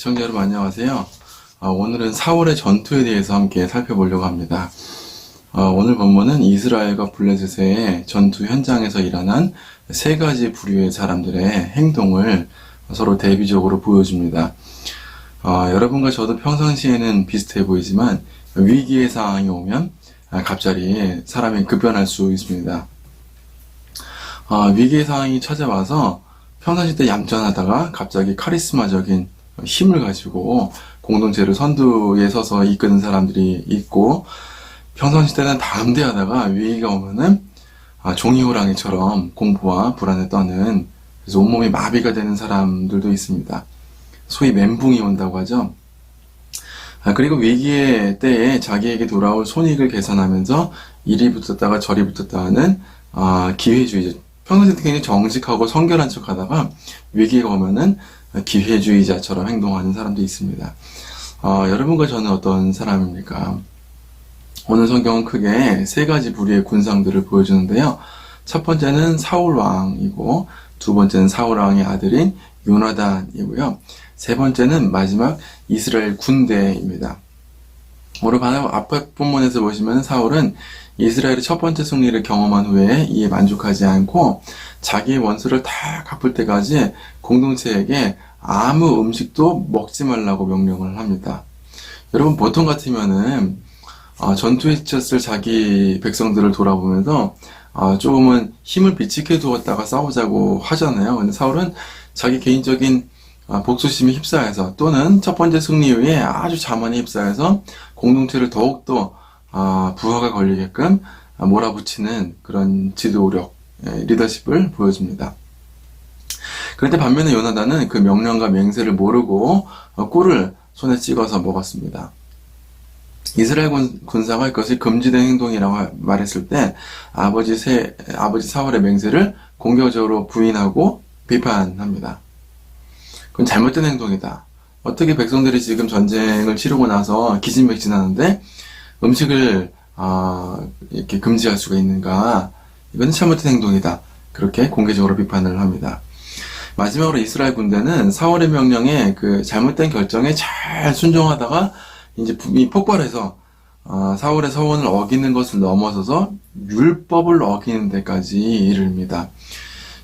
시청자 여러분 안녕하세요. 오늘은 사울의 전투에 대해서 함께 살펴보려고 합니다. 오늘 본문은 이스라엘과 블레셋의 전투 현장에서 일어난 세 가지 부류의 사람들의 행동을 서로 대비적으로 보여줍니다. 여러분과 저도 평상시에는 비슷해 보이지만 위기의 상황이 오면 갑자기 사람이 급변할 수 있습니다. 위기의 상황이 찾아와서 평상시 때 얌전하다가 갑자기 카리스마적인 힘을 가지고 공동체를 선두에 서서 이끄는 사람들이 있고, 평상시 때는 담대하다가 위기가 오면은 종이 호랑이처럼 공포와 불안에 떠는, 그래서 온몸이 마비가 되는 사람들도 있습니다. 소위 멘붕이 온다고 하죠. 그리고 위기의 때에 자기에게 돌아올 손익을 계산하면서 이리 붙었다가 저리 붙었다 하는 기회주의자, 평소에 굉장히 정직하고 성결한 척 하다가 위기가 오면은 기회주의자처럼 행동하는 사람도 있습니다. 여러분과 저는 어떤 사람입니까? 오늘 성경은 크게 세 가지 부류의 군상들을 보여주는데요. 첫 번째는 사울왕이고, 두 번째는 사울왕의 아들인 요나단이고요. 세 번째는 마지막 이스라엘 군대입니다. 오늘 앞에 본문에서 보시면 사울은 이스라엘의 첫 번째 승리를 경험한 후에 이에 만족하지 않고 자기의 원수를 다 갚을 때까지 공동체에게 아무 음식도 먹지 말라고 명령을 합니다. 여러분, 보통 같으면은 전투에 지쳤을 자기 백성들을 돌아보면서 조금은 힘을 비치게 두었다가 싸우자고 하잖아요. 근데 사울은 자기 개인적인 복수심에 휩싸여서, 또는 첫 번째 승리 후에 아주 자만에 휩싸여서 공동체를 더욱더 부하가 걸리게끔 몰아붙이는 그런 지도력, 리더십을 보여줍니다. 그런데 반면에 요나단은 그 명령과 맹세를 모르고 꿀을 손에 찍어서 먹었습니다. 이스라엘 군사가 이것이 금지된 행동이라고 말했을 때 아버지 사울의 맹세를 공격적으로 부인하고 비판합니다. 그건 잘못된 행동이다. 어떻게 백성들이 지금 전쟁을 치르고 나서 기진맥진하는데 음식을 이렇게 금지할 수가 있는가? 이건 잘못된 행동이다. 그렇게 공개적으로 비판을 합니다. 마지막으로 이스라엘 군대는 사울의 명령에 그 잘못된 결정에 잘 순종하다가 이제 이 폭발해서 사울의 서원을 어기는 것을 넘어서서 율법을 어기는 데까지 이릅니다.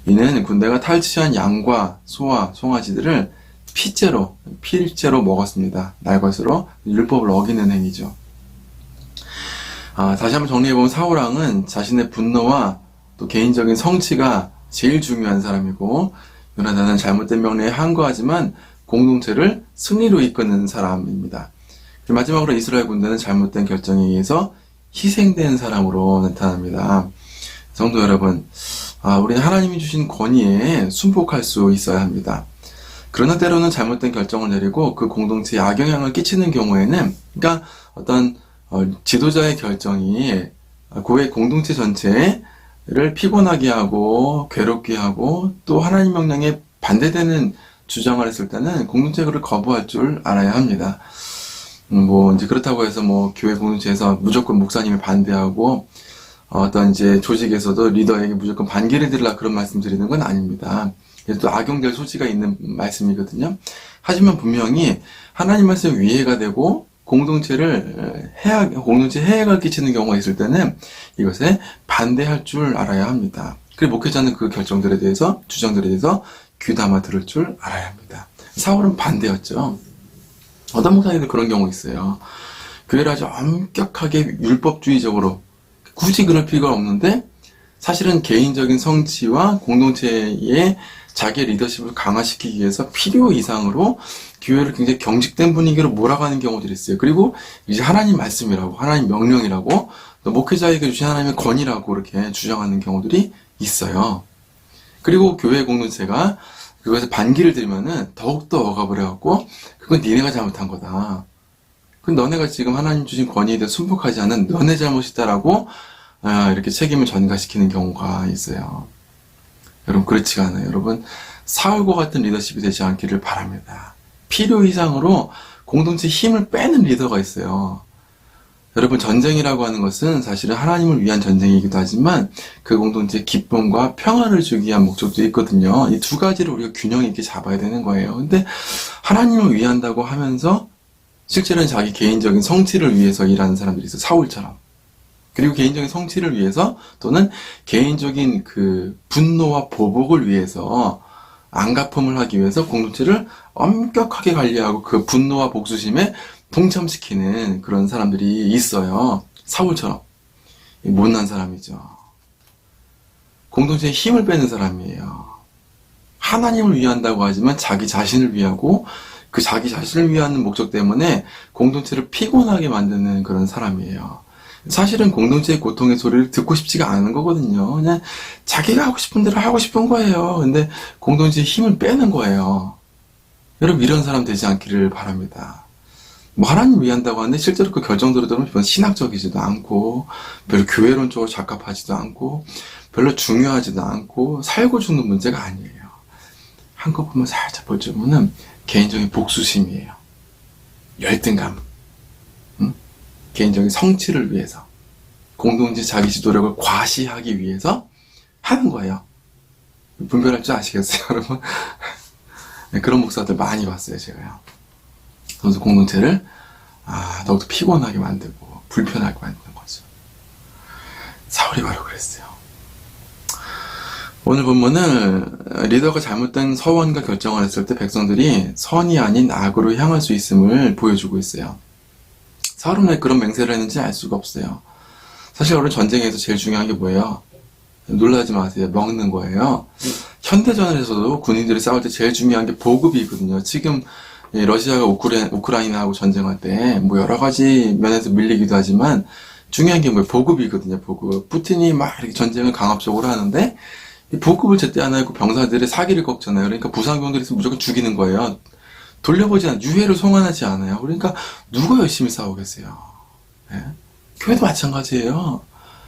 이는 군대가 탈취한 양과 소와 송아지들을 필제로 먹었습니다. 날것으로 율법을 어기는 행위죠. 다시 한번 정리해보면 사울왕은 자신의 분노와 또 개인적인 성취가 제일 중요한 사람이고, 요나단은 잘못된 명령에 항거하지만 공동체를 승리로 이끄는 사람입니다. 마지막으로 이스라엘 군대는 잘못된 결정에 의해서 희생된 사람으로 나타납니다. 성도 여러분, 우리는 하나님이 주신 권위에 순복할 수 있어야 합니다. 그러나 때로는 잘못된 결정을 내리고 그 공동체에 악영향을 끼치는 경우에는, 그러니까 어떤 지도자의 결정이 고의 공동체 전체를 피곤하게 하고 괴롭게 하고 또 하나님 명령에 반대되는 주장을 했을 때는 공동체가 그를 거부할 줄 알아야 합니다. 이제 그렇다고 해서 교회 공동체에서 무조건 목사님을 반대하고 어떤 이제 조직에서도 리더에게 무조건 반기를 드리라 그런 말씀 드리는 건 아닙니다. 또 악용될 소지가 있는 말씀이거든요. 하지만 분명히 하나님 말씀 위해가 되고 공동체에 해악을 끼치는 경우가 있을 때는 이것에 반대할 줄 알아야 합니다. 그리고 목회자는 그 결정들에 대해서, 주장들에 대해서 귀담아 들을 줄 알아야 합니다. 사울은 반대였죠. 어떤 목사님도 그런 경우 있어요. 교회를 아주 엄격하게 율법주의적으로, 굳이 그럴 필요가 없는데 사실은 개인적인 성취와 공동체의 자기의 리더십을 강화시키기 위해서 필요 이상으로 교회를 굉장히 경직된 분위기로 몰아가는 경우들이 있어요. 그리고 이제 하나님 말씀이라고, 하나님 명령이라고, 또 목회자에게 주신 하나님의 권위라고 이렇게 주장하는 경우들이 있어요. 그리고 교회 공동체가 그것에 반기를 들면은 더욱더 억압을해갖고, 그건 니네가 잘못한 거다. 그건 너네가 지금 하나님 주신 권위에 대해 순복하지 않은 너네 잘못이다라고 이렇게 책임을 전가시키는 경우가 있어요. 여러분, 그렇지가 않아요. 여러분, 사울과 같은 리더십이 되지 않기를 바랍니다. 필요 이상으로 공동체 힘을 빼는 리더가 있어요. 여러분, 전쟁이라고 하는 것은 사실은 하나님을 위한 전쟁이기도 하지만 그 공동체의 기쁨과 평화를 주기 위한 목적도 있거든요. 이 두 가지를 우리가 균형 있게 잡아야 되는 거예요. 근데 하나님을 위한다고 하면서 실제로는 자기 개인적인 성취를 위해서 일하는 사람들이 있어요. 사울처럼. 그리고 개인적인 성취를 위해서 또는 개인적인 그 분노와 보복을 위해서 안갚음을 하기 위해서 공동체를 엄격하게 관리하고 그 분노와 복수심에 동참시키는 그런 사람들이 있어요. 사울처럼. 못난 사람이죠. 공동체에 힘을 빼는 사람이에요. 하나님을 위한다고 하지만 자기 자신을 위하고 그 자기 자신을 위하는 목적 때문에 공동체를 피곤하게 만드는 그런 사람이에요. 사실은 공동체의 고통의 소리를 듣고 싶지가 않은 거거든요. 그냥 자기가 하고 싶은 대로 하고 싶은 거예요. 근데 공동체의 힘을 빼는 거예요. 여러분, 이런 사람 되지 않기를 바랍니다. 뭐 하나님 위한다고 하는데 실제로 그 결정대로 들으면 별로 신학적이지도 않고 별로 교회론적으로 적합하지도 않고 별로 중요하지도 않고 살고 죽는 문제가 아니에요. 한꺼번에 살짝 볼 줄 보면 개인적인 복수심이에요. 열등감, 개인적인 성취를 위해서 공동체 자기 노력을 과시하기 위해서 하는 거예요. 분별할 줄 아시겠어요, 여러분? 네, 그런 목사들 많이 봤어요, 제가요. 그래서 공동체를 더욱더 피곤하게 만들고 불편하게 만드는 거죠. 사울이 바로 그랬어요. 오늘 본문은 리더가 잘못된 서원과 결정을 했을 때 백성들이 선이 아닌 악으로 향할 수 있음을 보여주고 있어요. 사울은 왜 그런 맹세를 했는지 알 수가 없어요. 사실 오늘 전쟁에서 제일 중요한 게 뭐예요? 놀라지 마세요. 먹는 거예요. 현대전에서도 군인들이 싸울 때 제일 중요한 게 보급이거든요. 지금 러시아가 우크라이나하고 전쟁할 때 뭐 여러 가지 면에서 밀리기도 하지만 중요한 게 뭐예요? 보급이거든요. 보급. 푸틴이 막 이렇게 전쟁을 강압적으로 하는데 이 보급을 제때 안 하고 병사들의 사기를 꺾잖아요. 그러니까 부상병들이 있으면 무조건 죽이는 거예요. 돌려보지 않아요. 유해를 송환하지 않아요. 그러니까 누가 열심히 싸우겠어요? 네? 교회도 마찬가지예요.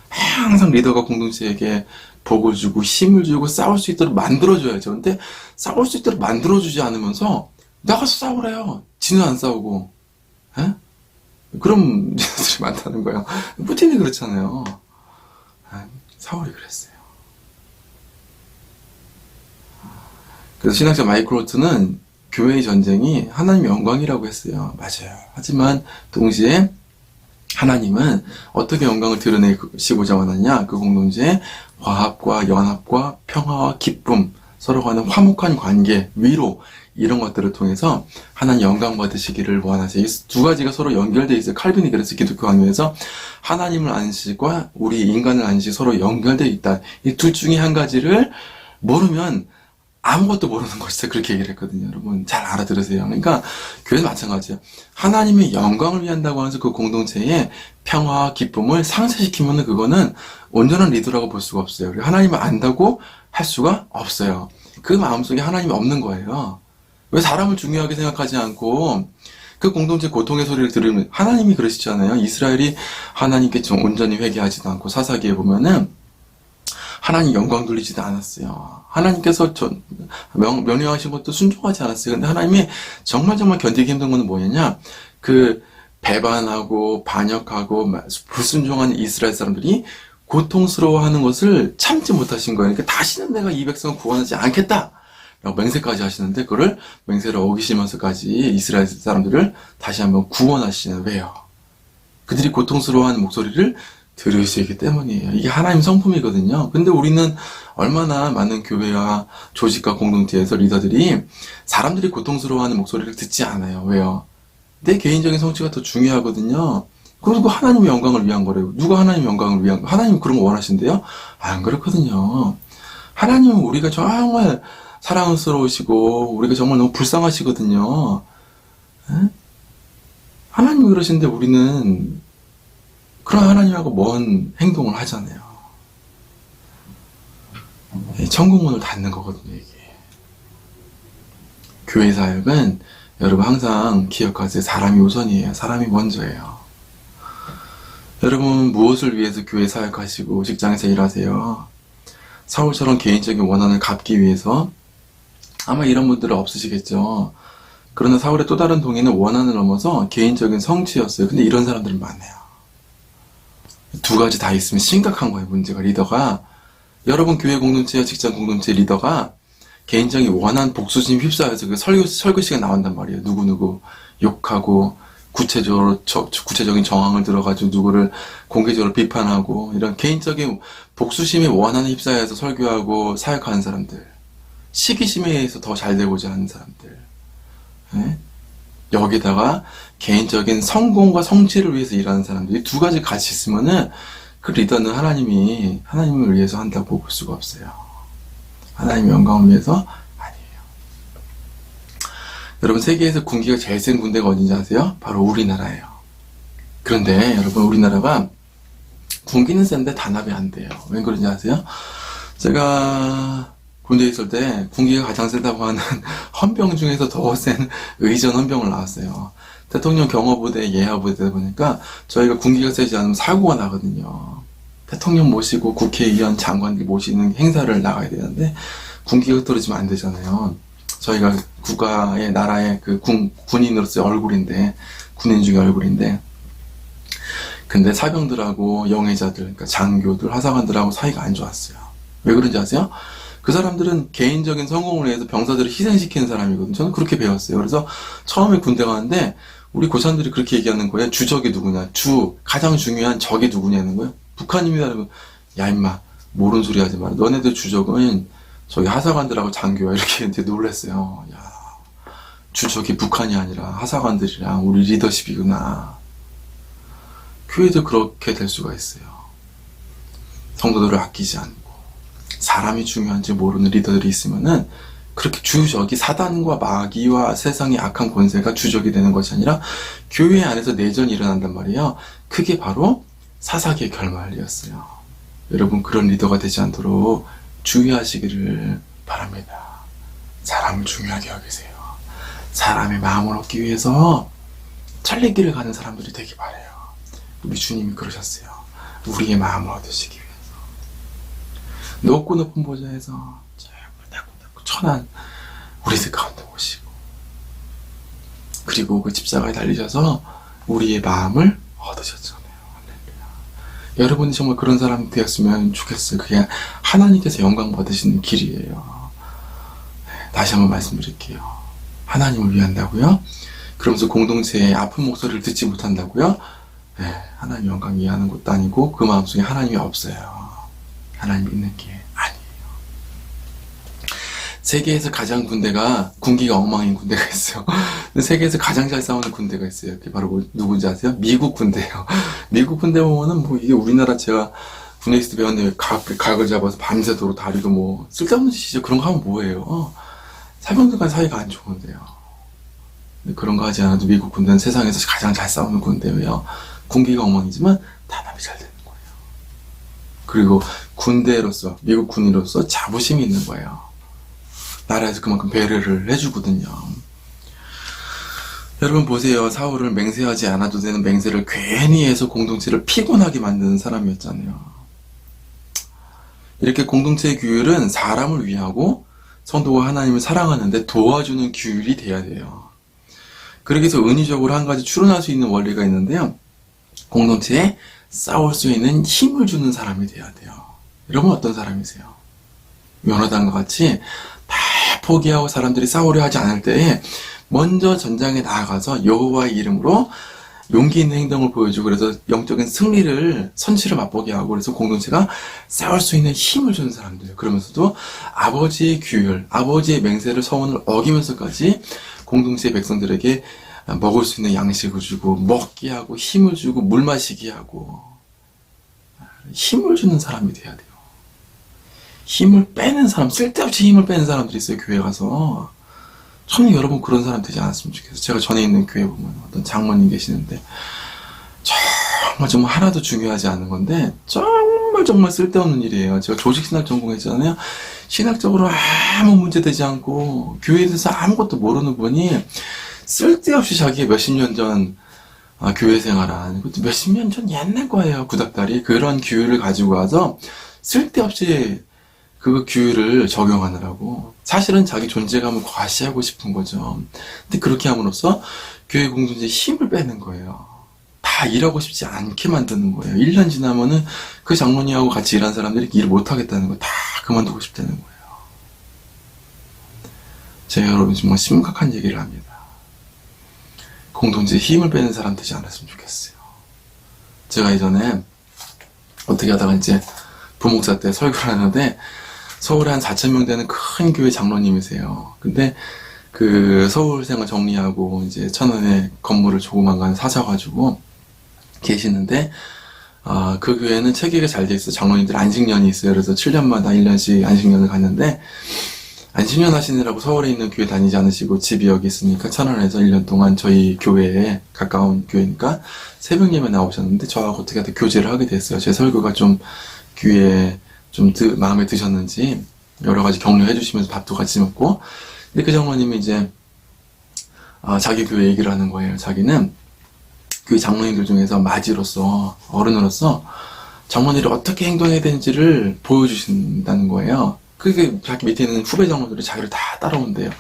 항상 리더가 공동체에게 복을 주고 힘을 주고 싸울 수 있도록 만들어줘야죠. 근데 싸울 수 있도록 만들어주지 않으면서 나가서 싸우래요. 지는 안 싸우고. 에? 그런 리더들이 많다는 거예요. 푸틴이 그렇잖아요. 사울이 그랬어요. 그래서 신학자 마이클 로트는 교회의 전쟁이 하나님의 영광이라고 했어요. 맞아요. 하지만 동시에 하나님은 어떻게 영광을 드러내시고자 원하냐? 그 공동체의 화합과 연합과 평화와 기쁨, 서로 간의 화목한 관계, 위로 이런 것들을 통해서 하나님 영광 받으시기를 원하세요. 이 두 가지가 서로 연결되어 있어요. 칼빈이 그래서 기독교 강요에서 하나님을 안식과 우리 인간을 안식이 서로 연결되어 있다. 이 둘 중에 한 가지를 모르면 아무것도 모르는 것이다. 그렇게 얘기를 했거든요. 여러분 잘 알아들으세요. 그러니까 교회도 마찬가지예요. 하나님의 영광을 위한다고 하면서 그 공동체의 평화와 기쁨을 상쇄시키면 그거는 온전한 리더라고 볼 수가 없어요. 하나님을 안다고 할 수가 없어요. 그 마음속에 하나님이 없는 거예요. 왜 사람을 중요하게 생각하지 않고 그 공동체 고통의 소리를 들으면 하나님이 그러시잖아요. 이스라엘이 하나님께 좀 온전히 회개하지도 않고 사사기에 보면은 하나님 영광 돌리지도 않았어요. 하나님께서 명령하신 것도 순종하지 않았어요. 근데 하나님이 정말 견디기 힘든 건 뭐냐냐? 그 배반하고 반역하고 불순종한 이스라엘 사람들이 고통스러워하는 것을 참지 못하신 거예요. 그러니까 다시는 내가 이 백성을 구원하지 않겠다! 라고 맹세까지 하시는데 그걸 맹세를 어기시면서까지 이스라엘 사람들을 다시 한번 구원하시는 왜요? 그들이 고통스러워하는 목소리를 들을 수 있기 때문이에요. 이게 하나님 성품이거든요. 근데 우리는 얼마나 많은 교회와 조직과 공동체에서 리더들이 사람들이 고통스러워하는 목소리를 듣지 않아요. 왜요? 내 개인적인 성취가 더 중요하거든요. 그리고 하나님의 영광을 위한 거래요. 누가 하나님의 영광을 위한 거? 하나님 그런 거 원하신대요? 안 그렇거든요. 하나님은 우리가 정말 사랑스러우시고 우리가 정말 너무 불쌍하시거든요. 에? 하나님이 그러신데 우리는 그런 하나님하고 먼 행동을 하잖아요. 천국문을 닫는 거거든요, 이게. 교회 사역은 여러분 항상 기억하세요. 사람이 우선이에요. 사람이 먼저예요. 여러분 무엇을 위해서 교회 사역하시고 직장에서 일하세요? 사울처럼 개인적인 원한을 갚기 위해서? 아마 이런 분들은 없으시겠죠. 그러나 사울의 또 다른 동의는 원한을 넘어서 개인적인 성취였어요. 근데 이런 사람들은 많아요. 두 가지 다 있으면 심각한 거예요, 문제가. 리더가, 여러분 교회 공동체와 직장 공동체 리더가 개인적인 원한 복수심 휩싸여서 그 설교 시간 나온단 말이에요. 누구누구 욕하고, 구체적인 정황을 들어가지고 누구를 공개적으로 비판하고, 이런 개인적인 복수심에 원한에 휩싸여서 설교하고 사역하는 사람들. 시기심에 의해서 더 잘 되고자 하는 사람들. 네? 여기다가 개인적인 성공과 성취를 위해서 일하는 사람들. 이 두 가지 같이 있으면은 그 리더는 하나님을 위해서 한다고 볼 수가 없어요. 하나님의 영광을 위해서 아니에요. 여러분, 세계에서 군기가 제일 센 군대가 어딘지 아세요? 바로 우리나라예요. 그런데 여러분, 우리나라가 군기는 센데 단합이 안 돼요. 왜 그런지 아세요? 제가 군대에 있을 때 군기가 가장 세다고 하는 헌병 중에서 더 센 의전 헌병을 나왔어요. 대통령 경호부대, 예하부대다 보니까 저희가 군기가 세지 않으면 사고가 나거든요. 대통령 모시고 국회의원, 장관들 모시는 행사를 나가야 되는데 군기가 떨어지면 안 되잖아요. 저희가 국가의, 나라의 그 군인으로서의 얼굴인데, 군인 중의 얼굴인데, 근데 사병들하고 영해자들, 그러니까 장교들, 하사관들하고 사이가 안 좋았어요. 왜 그런지 아세요? 그 사람들은 개인적인 성공을 위해서 병사들을 희생시키는 사람이거든요. 저는 그렇게 배웠어요. 그래서 처음에 군대 가는데 우리 고참들이 그렇게 얘기하는 거예요. 주적이 누구냐? 가장 중요한 적이 누구냐는 거예요. 북한입니다. 야, 임마, 모르는 소리 하지 마라. 너네들 주적은 저기 하사관들하고 장교야. 이렇게 이제 놀랬어요. 야, 주적이 북한이 아니라 하사관들이랑 우리 리더십이구나. 교회도 그렇게 될 수가 있어요. 성도들을 아끼지 않고 사람이 중요한지 모르는 리더들이 있으면은 그렇게 주적이 사단과 마귀와 세상의 악한 권세가 주적이 되는 것이 아니라 교회 안에서 내전이 일어난단 말이에요. 그게 바로 사사기의 결말이었어요. 여러분, 그런 리더가 되지 않도록 주의하시기를 바랍니다. 사람을 중요하게 여기세요. 사람의 마음을 얻기 위해서 천리길을 가는 사람들이 되기 바라요. 우리 주님이 그러셨어요. 우리의 마음을 얻으시기 위해서. 높고 높은 보좌에서 작고 천한 우리들 가운데 오시고, 그리고 그 십자가에 달리셔서 우리의 마음을 얻으셨잖아요. 할렐루야. 여러분이 정말 그런 사람 되었으면 좋겠어요. 그게 하나님께서 영광 받으시는 길이에요. 다시 한번 말씀드릴게요. 하나님을 위한다고요? 그러면서 공동체의 아픈 목소리를 듣지 못한다고요? 네, 하나님 영광 이해하는 것도 아니고 그 마음속에 하나님이 없어요. 하나님 있는 게 아니에요. 세계에서 가장 군기가 엉망인 군대가 있어요. 근데 세계에서 가장 잘 싸우는 군대가 있어요. 그게 바로 누군지 아세요? 미국 군대예요. 미국 군대 보면은 뭐 이게 우리나라 제가 군대 있을 때 배웠는데 각을 잡아서 밤새도록 다리고 뭐 쓸데없는 짓이죠. 그런 거 하면 뭐예요? 사병들과 사이가 안 좋은데요. 근데 그런 거 하지 않아도 미국 군대는 세상에서 가장 잘 싸우는 군대예요. 군기가 엉망이지만 단합이 잘 되는 거예요. 그리고 군대로서, 미국 군인으로서 자부심이 있는 거예요. 나라에서 그만큼 배려를 해주거든요. 여러분 보세요. 사울을 맹세하지 않아도 되는 맹세를 괜히 해서 공동체를 피곤하게 만드는 사람이었잖아요. 이렇게 공동체의 규율은 사람을 위하고 성도가 하나님을 사랑하는데 도와주는 규율이 돼야 돼요. 그러기 위해서 은유적으로 한 가지 추론할 수 있는 원리가 있는데요. 공동체에 싸울 수 있는 힘을 주는 사람이 돼야 돼요. 여러분 어떤 사람이세요? 요나단과 같이 다 포기하고 사람들이 싸우려 하지 않을 때에 먼저 전장에 나아가서 여호와의 이름으로 용기 있는 행동을 보여주고, 그래서 영적인 승리를, 선취를 맛보게 하고, 그래서 공동체가 싸울 수 있는 힘을 주는 사람들. 그러면서도 아버지의 규율, 아버지의 맹세를, 서원을 어기면서까지 공동체의 백성들에게 먹을 수 있는 양식을 주고, 먹게 하고, 힘을 주고, 물 마시게 하고, 힘을 주는 사람이 돼야 돼요. 힘을 빼는 사람, 쓸데없이 힘을 빼는 사람들이 있어요, 교회 가서. 저는 여러분 그런 사람 되지 않았으면 좋겠어요. 제가 전에 있는 교회 보면 어떤 장모님 계시는데, 정말 하나도 중요하지 않은 건데, 정말 쓸데없는 일이에요. 제가 조직신학 전공했잖아요. 신학적으로 아무 문제되지 않고, 교회에 대해서 아무것도 모르는 분이, 쓸데없이 자기의 몇십 년 전 교회 생활한, 그것도 몇십 년 전 옛날 거예요, 구닥다리. 그런 규율을 가지고 와서 쓸데없이 그 규율을 적용하느라고. 사실은 자기 존재감을 과시하고 싶은 거죠. 근데 그렇게 함으로써 교회 공동체에 힘을 빼는 거예요. 다 일하고 싶지 않게 만드는 거예요. 1년 지나면은 그 장로님하고 같이 일한 사람들이 일 못하겠다는 거, 다 그만두고 싶다는 거예요. 제가 여러분 정말 심각한 얘기를 합니다. 공동체에 힘을 빼는 사람 되지 않았으면 좋겠어요. 제가 예전에 어떻게 하다가 이제 부목사 때 설교를 하는데, 서울에 한 4,000명 되는 큰 교회 장로님이세요. 근데 그 서울 생활 정리하고 이제 천안에 건물을 조그만 거 하나 사셔가지고 계시는데, 그 교회는 체계가 잘 돼 있어요. 장로님들 안식년이 있어요. 그래서 7년마다 1년씩 안식년을 갔는데, 안식년 하시느라고 서울에 있는 교회 다니지 않으시고 집이 여기 있으니까 천안에서 1년 동안 저희 교회에 가까운 교회니까 새벽 예배 나오셨는데, 저하고 어떻게 하다 교제를 하게 됐어요. 제 설교가 좀 귀에 좀 마음에 드셨는지 여러 가지 격려해 주시면서 밥도 같이 먹고. 근데 그 장로님이 이제 자기 교회 얘기를 하는 거예요. 자기는 교회 장로님들 중에서 마지로서, 어른으로서 장로님들이 어떻게 행동해야 되는지를 보여주신다는 거예요. 그게 자기 밑에 있는 후배 장로들이 자기를 다 따라온대요.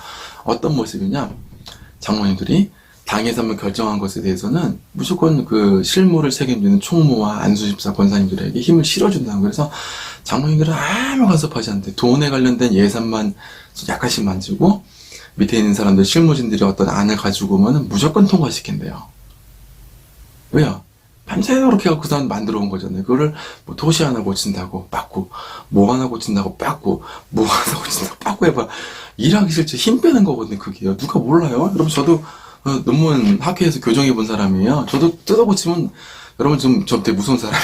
어떤 모습이냐, 장로님들이 당에서 한번 결정한 것에 대해서는 무조건 그 실무를 책임지는 총무와 안수집사 권사님들에게 힘을 실어준다는 거예요. 그래서 장로님들은 아무 간섭하지 않대. 돈에 관련된 예산만 약간씩 만지고, 밑에 있는 사람들, 실무진들이 어떤 안을 가지고 오면은 무조건 통과시킨대요. 왜요? 밤새도록 그렇게 해갖고 그 사람 만들어 온 거잖아요. 그거를 뭐 도시 하나 고친다고 빠꾸, 뭐 하나 고친다고 빠꾸, 뭐 하나 고친다고 빠꾸 해봐. 일하기 싫지. 힘 빼는 거거든요, 그게요. 누가 몰라요? 여러분, 저도 논문 학회에서 교정해 본 사람이에요. 저도 뜯어 고치면, 여러분 저 되게 무서운 사람이에요.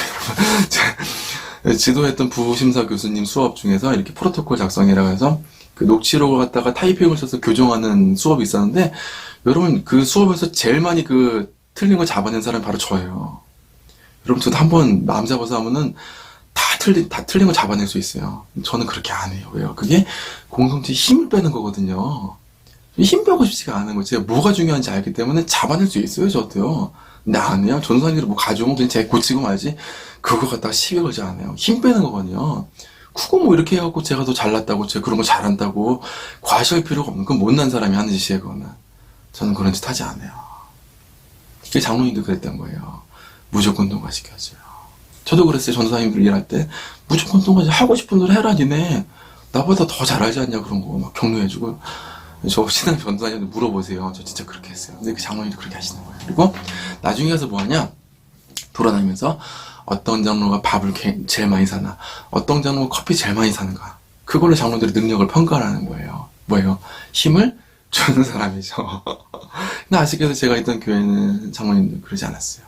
지도했던 부심사 교수님 수업 중에서 이렇게 프로토콜 작성이라고 해서 그 녹취록을 갖다가 타이핑을 써서 교정하는 수업이 있었는데, 여러분 그 수업에서 제일 많이 그 틀린 거 잡아낸 사람이 바로 저예요. 여러분, 저도 한번 마음 잡아서 하면은 다 틀린 거 잡아낼 수 있어요. 저는 그렇게 안 해요. 왜요? 그게 공동체에 힘을 빼는 거거든요. 힘 빼고 싶지가 않은 거예요. 제가 뭐가 중요한지 알기 때문에 잡아낼 수 있어요, 저도요. 근데 안 해요. 전도사님들 뭐 가져오면 그냥 제가 고치고 말지, 그거 갖다가 시비 걸지 않아요. 힘 빼는 거거든요. 그거 뭐 이렇게 해갖고 제가 더 잘났다고, 제가 그런 거 잘한다고 과시할 필요가 없는, 건 못난 사람이 하는 짓이에요, 그거는. 저는 그런 짓 하지 않아요. 그게 장로님도 그랬던 거예요. 무조건 통과시켜줘요. 저도 그랬어요. 전도사님들 일할 때 무조건 통과시, 하고 싶은 대로 해라 니네. 나보다 더 잘하지 않냐, 그런 거 막 격려해주고. 저 신앙 전도사님들 물어보세요. 저 진짜 그렇게 했어요. 근데 그 장로님도 그렇게 하시는 거예요. 그리고 나중에 가서 뭐 하냐, 돌아다니면서 어떤 장로가 밥을 제일 많이 사나, 어떤 장로가 커피 제일 많이 사는가, 그걸로 장로들의 능력을 평가하는 거예요. 뭐예요? 힘을 주는 사람이죠. 근데 아쉽게도 제가 있던 교회는 장로님들 그러지 않았어요.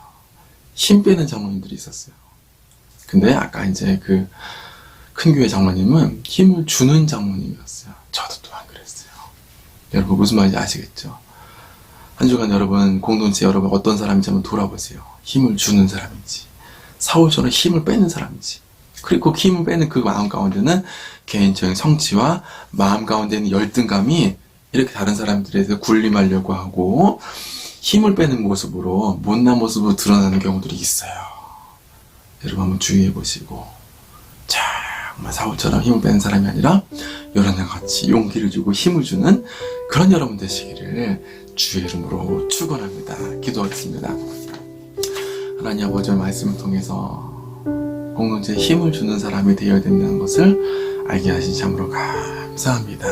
힘 빼는 장로님들이 있었어요. 근데 아까 이제 그 큰 교회 장로님은 힘을 주는 장로님이었어요. 저도 또한 그랬어요. 여러분 무슨 말인지 아시겠죠? 한 주간 여러분 공동체 여러분 어떤 사람인지 한번 돌아보세요. 힘을 주는 사람인지, 사울처럼 힘을 빼는 사람인지. 그리고 그 힘을 빼는 그 마음 가운데는 개인적인 성취와 마음 가운데 있는 열등감이 이렇게 다른 사람들에 대해서 군림하려고 하고 힘을 빼는 모습으로, 못난 모습으로 드러나는 경우들이 있어요. 여러분 한번 주의해 보시고, 정말 사울처럼 힘을 빼는 사람이 아니라 여러분과 같이 용기를 주고 힘을 주는 그런 여러분 되시기를 주의 이름으로 축원합니다. 기도하겠습니다. 하나님 아버지의 말씀을 통해서 공동체에 힘을 주는 사람이 되어야 된다는 것을 알게 하신 참으로 감사합니다.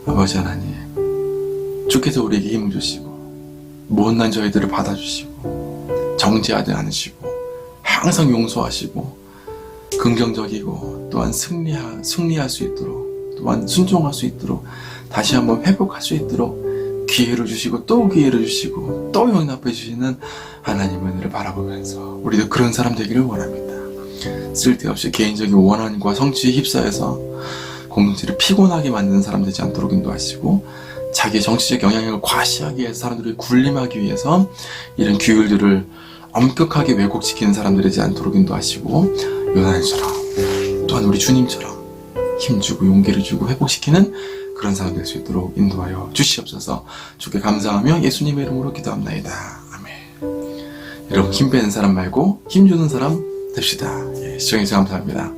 아버지 하나님, 주께서 우리에게 힘을 주시고 못난 저희들을 받아주시고 정죄하지 않으시고 항상 용서하시고 긍정적이고 또한 승리할 수 있도록, 또한 순종할 수 있도록, 다시 한번 회복할 수 있도록 기회를 주시고 또 기회를 주시고 또 용납해 주시는 하나님의 은혜를 바라보면서 우리도 그런 사람 되기를 원합니다. 쓸데없이 개인적인 원한과 성취에 휩싸여서 공동체를 피곤하게 만드는 사람 되지 않도록 인도하시고, 자기의 정치적 영향력을 과시하기 위해서 사람들이 군림하기 위해서 이런 규율들을 엄격하게 왜곡시키는 사람들이 되지 않도록 인도하시고, 요나처럼 또한 우리 주님처럼 힘주고 용기를 주고 회복시키는 그런 사람 될 수 있도록 인도하여 주시옵소서. 주께 감사하며 예수님의 이름으로 기도합나이다. 아멘. 여러분 힘 빼는 사람 말고 힘주는 사람 됩시다. 시청해주셔서 감사합니다.